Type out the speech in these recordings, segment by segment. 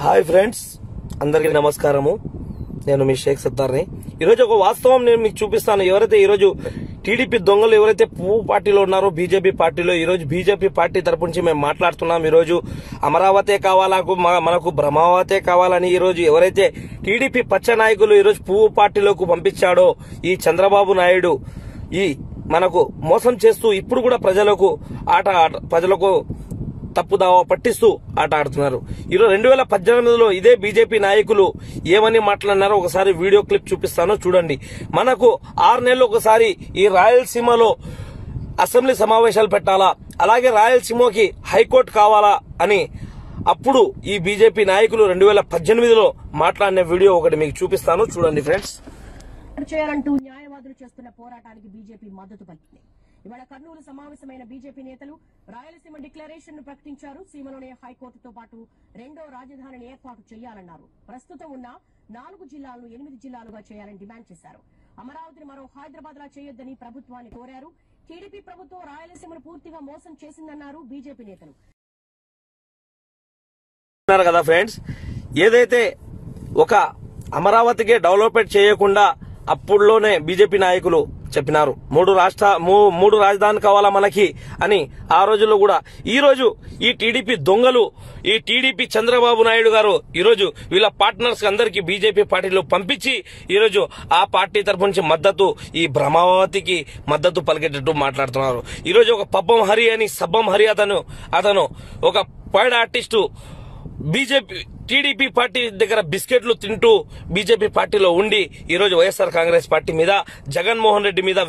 Hi friends, అందరికీ నమస్కారము. నేను మీ షేక్ సత్తార్ని. ఈరోజు ఒక వాస్తవం నేను మీకు చూపిస్తాను. ఎవరైతే ఈరోజు టీడీపీ దొంగలు ఎవరైతే పువ్వు పార్టీలో ఉన్నారో బీజేపీ పార్టీలో, ఈరోజు బీజేపీ పార్టీ తరపు నుంచి మేము మాట్లాడుతున్నాం. ఈరోజు అమరావతే కావాలా, మనకు బ్రహ్మావతే కావాలని ఈరోజు ఎవరైతే టీడీపీ పచ్చ నాయకులు ఈరోజు పువ్వు పార్టీలోకి పంపించాడో ఈ చంద్రబాబు నాయుడు ఈ మనకు మోసం చేస్తూ ఇప్పుడు కూడా ప్రజలకు తప్పుదావ పట్టిస్తూ ఆట ఆడుతున్నారు. ఈరోజు 2018లో ఇదే బీజేపీ నాయకులు ఏమని మాట్లాడినారో ఒకసారి వీడియో క్లిప్ చూపిస్తాను, చూడండి. మనకు 6 నెలలు ఒకసారి ఈ రాయలసీమలో అసెంబ్లీ సమావేశాలు పెట్టాలా, అలాగే రాయలసీమకి హైకోర్టు కావాలా అని అప్పుడు ఈ బీజేపీ నాయకులు 2018లో మాట్లాడిన వీడియో ఒకటి మీకు చూపిస్తాను, చూడండి ఫ్రెండ్స్. చేయాలంటూ న్యాయవాదులు చేస్తున్న పోరాటానికి బీజేపీ మద్దతు పలికింది. ఇవాళ కర్నూలు సమావేశమైన బీజేపీ నేతలు రాయలసీమ డిక్లరేషన్ ను ప్రకటించారు. సీమలోనే హైకోర్టుతో పాటు రెండో రాజధానిని ఏర్పాటు చేయాలన్నారు. ప్రస్తుతం ఉన్న 4 జిల్లాలను 8 జిల్లాలుగా చేయాలని డిమాండ్ చేశారు. అమరావతిని మరో హైదరాబాద్ లా చేయొద్దని ప్రభుత్వాన్ని కోరారు. టీడీపీ ప్రభుత్వం రాయలసీమను పూర్తిగా మోసం చేసిందన్నారు బీజేపీ నేతలు. కదా ఫ్రెండ్స్, ఏదైతే ఒక అమరావతికి డెవలప్మెంట్ చేయకుండా అప్పుడులోనే బీజేపీ నాయకులు చెప్పినారు, 3 రాజధాని కావాలా మనకి అని ఆ రోజుల్లో కూడా. ఈ రోజు ఈ టీడీపీ దొంగలు, ఈ టీడీపీ చంద్రబాబు నాయుడు గారు ఈరోజు వీళ్ళ పార్ట్నర్స్ అందరికీ బీజేపీ పార్టీలో పంపించి ఈరోజు ఆ పార్టీ తరఫు నుంచి మద్దతు, ఈ బ్రహ్మావతికి మద్దతు పలికేటట్టు మాట్లాడుతున్నారు. ఈరోజు ఒక పబ్బం హరి అని సబ్బం హరి అతను ఒక పైడ్ ఆర్టిస్టు బీజేపీ టీడీపీ పార్టీ దగ్గర బిస్కెట్లు తింటూ పార్టీలో ఉండి ఈరోజు వైఎస్ఆర్ కాంగ్రెస్ పార్టీ మీద, జగన్మోహన్ రెడ్డి మీద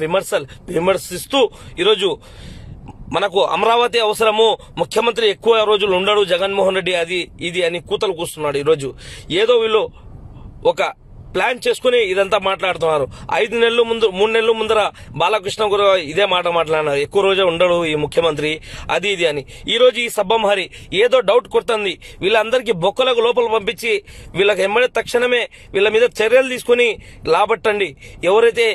విమర్శిస్తూ ఈరోజు మనకు అమరావతి అవసరము, ముఖ్యమంత్రి ఎక్కువ రోజులు ఉండడు జగన్మోహన్ రెడ్డి, అది ఇది అని కూతలు కూస్తున్నాడు. ఈరోజు ఏదో వీళ్ళు ఒక ప్లాన్ చేసుకుని ఇదంతా మాట్లాడుతున్నారు. 3 నెలల ముందర బాలకృష్ణ కూడా ఇదే మాట మాట్లాడినారు, ఎక్కువ రోజే ఉండడు ఈ ముఖ్యమంత్రి, అది ఇది అని. ఈ రోజు ఈ సబ్బం హరి ఏదో డౌట్ కొడుతుంది, వీళ్ళందరికీ బొక్కలకు లోపల పంపించి వీళ్ళకి ఎమ్మడే తక్షణమే వీళ్ళ మీద చర్యలు తీసుకుని లాబట్టండి. ఎవరైతే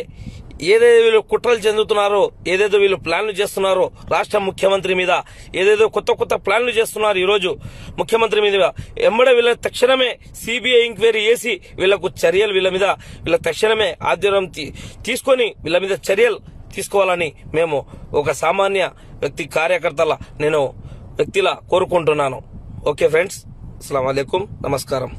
ఏదైతే వీళ్ళు కుట్రలు చెందుతున్నారో, ఏదేదో వీళ్ళు ప్లాన్లు చేస్తున్నారో రాష్ట్ర ముఖ్యమంత్రి మీద, ఏదేదో కొత్త ప్లాన్లు చేస్తున్నారు ఈరోజు ముఖ్యమంత్రి మీద, ఎమ్మడే వీళ్ళ తక్షణమే సిబిఐ ఎంక్వైరీ చేసి వీళ్ళ తక్షణమే ఆధ్వర్యం తీసుకొని వీళ్ళ మీద చర్యలు తీసుకోవాలని మేము ఒక సామాన్య వ్యక్తిలా కోరుకుంటున్నాను. ఓకే ఫ్రెండ్స్, అస్సలాము అలైకుం, నమస్కారం.